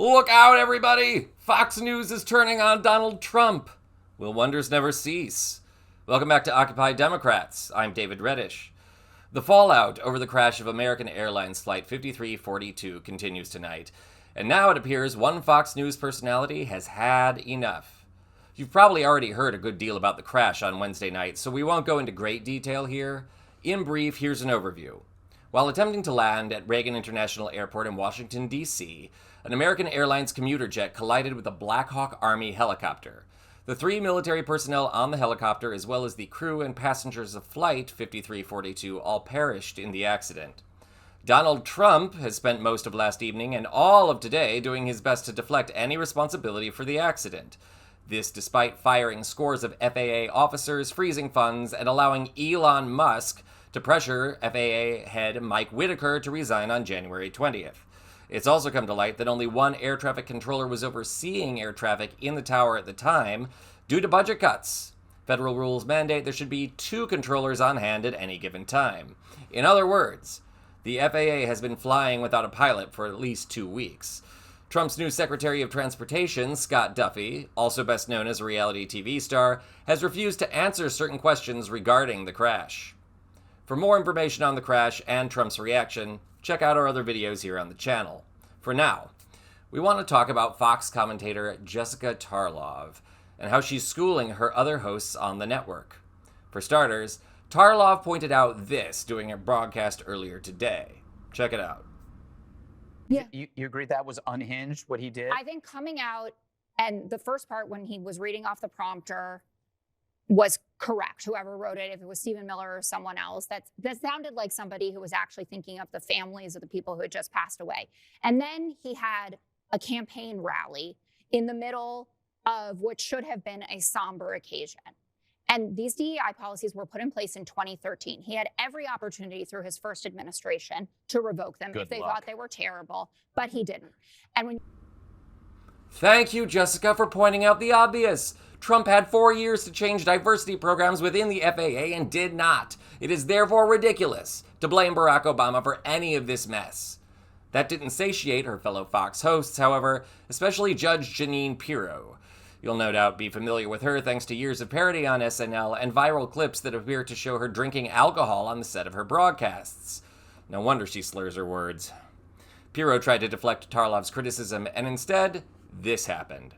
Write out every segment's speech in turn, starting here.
Look out, everybody! Fox News is turning on Donald Trump. Will wonders never cease? Welcome back to Occupy Democrats. I'm David Reddish. The fallout over the crash of American Airlines Flight 5342 continues tonight, and now it appears one Fox News personality has had enough. You've probably already heard a good deal about the crash on Wednesday night, so we won't go into great detail here. In brief, here's an overview. While attempting to land at Reagan International Airport in Washington, D.C., an American Airlines commuter jet collided with a Black Hawk Army helicopter. The 3 military personnel on the helicopter, as well as the crew and passengers of Flight 5342, all perished in the accident. Donald Trump has spent most of last evening and all of today doing his best to deflect any responsibility for the accident. This despite firing scores of FAA officers, freezing funds, and allowing Elon Musk to pressure FAA head Mike Whitaker to resign on January 20th. It's also come to light that only one air traffic controller was overseeing air traffic in the tower at the time due to budget cuts. Federal rules mandate there should be 2 controllers on hand at any given time. In other words, the FAA has been flying without a pilot for at least 2 weeks. Trump's new Secretary of Transportation, Scott Duffy, also best known as a reality TV star, has refused to answer certain questions regarding the crash. For more information on the crash and Trump's reaction, check out our other videos here on the channel. For now, we want to talk about Fox commentator Jessica Tarlov and how she's schooling her other hosts on the network. For starters, Tarlov pointed out this during a broadcast earlier today. Check it out. Yeah. You agree that was unhinged, what he did? I think coming out, and the first part when he was reading off the prompter was correct. Whoever wrote it, if it was Stephen Miller or someone else, that sounded like somebody who was actually thinking of the families of the people who had just passed away. And then he had a campaign rally in the middle of what should have been a somber occasion. And these DEI policies were put in place in 2013. He had every opportunity through his first administration to revoke them if they thought they were terrible, but he didn't. And Thank you, Jessica, for pointing out the obvious. Trump had 4 years to change diversity programs within the FAA and did not. It is therefore ridiculous to blame Barack Obama for any of this mess. That didn't satiate her fellow Fox hosts, however, especially Judge Jeanine Pirro. You'll no doubt be familiar with her thanks to years of parody on SNL and viral clips that appear to show her drinking alcohol on the set of her broadcasts. No wonder she slurs her words. Pirro tried to deflect Tarlov's criticism, and instead, this happened.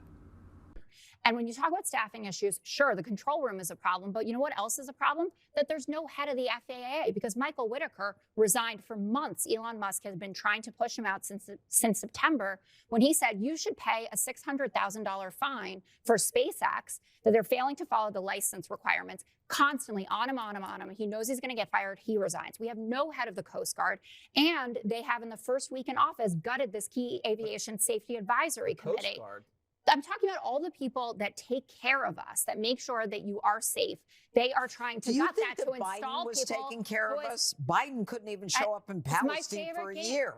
And when you talk about staffing issues, sure, the control room is a problem, but you know what else is a problem? That there's no head of the FAA because Michael Whitaker resigned for months. Elon Musk has been trying to push him out since September when he said you should pay a $600,000 fine for SpaceX, that they're failing to follow the license requirements, constantly on him. He knows he's going to get fired. He resigns. We have no head of the Coast Guard. And they have, in the first week in office, gutted this key aviation safety advisory committee. Coast Guard. I'm talking about all the people that take care of us, that make sure that you are safe. They are trying to gut that to install people. Biden was taking care of us? Biden couldn't even show up in Palestine for a year.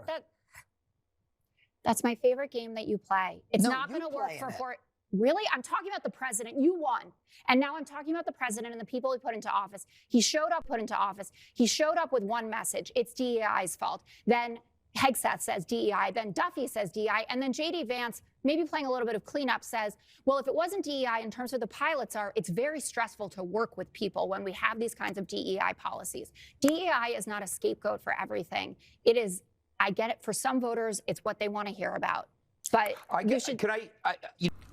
That's my favorite game that you play. It's not going to work for Really? I'm talking about the president. You won. And now I'm talking about the president and the people he put into office. He showed up with one message. It's DEI's fault. Then Hegseth says DEI, then Duffy says DEI, and then J.D. Vance, maybe playing a little bit of cleanup, says, well, if it wasn't DEI in terms of the pilots it's very stressful to work with people when we have these kinds of DEI policies. DEI is not a scapegoat for everything. It is, I get it, for some voters, it's what they want to hear about. But you should...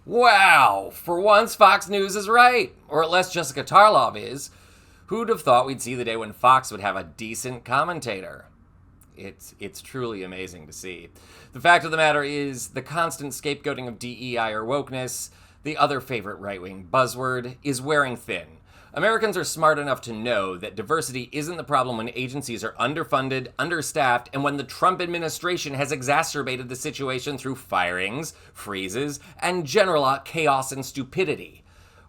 Wow, for once Fox News is right, or at least Jessica Tarlov is. Who'd have thought we'd see the day when Fox would have a decent commentator? It's truly amazing to see. The fact of the matter is, the constant scapegoating of DEI or wokeness, the other favorite right-wing buzzword, is wearing thin. Americans are smart enough to know that diversity isn't the problem when agencies are underfunded, understaffed, and when the Trump administration has exacerbated the situation through firings, freezes, and general chaos and stupidity.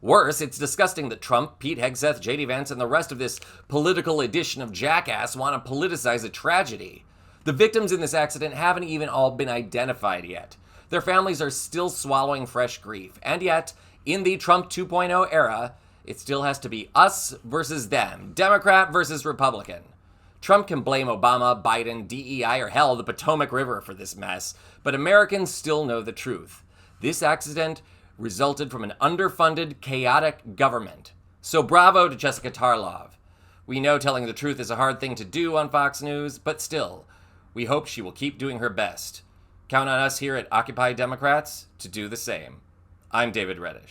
Worse, it's disgusting that Trump, Pete Hegseth, J.D. Vance, and the rest of this political edition of jackass want to politicize a tragedy. The victims in this accident haven't even all been identified yet. Their families are still swallowing fresh grief. And yet, in the Trump 2.0 era, it still has to be us versus them, Democrat versus Republican. Trump can blame Obama, Biden, DEI, or hell, the Potomac River for this mess, but Americans still know the truth. This accident resulted from an underfunded, chaotic government. So bravo to Jessica Tarlov. We know telling the truth is a hard thing to do on Fox News, but still, we hope she will keep doing her best. Count on us here at Occupy Democrats to do the same. I'm David Reddish.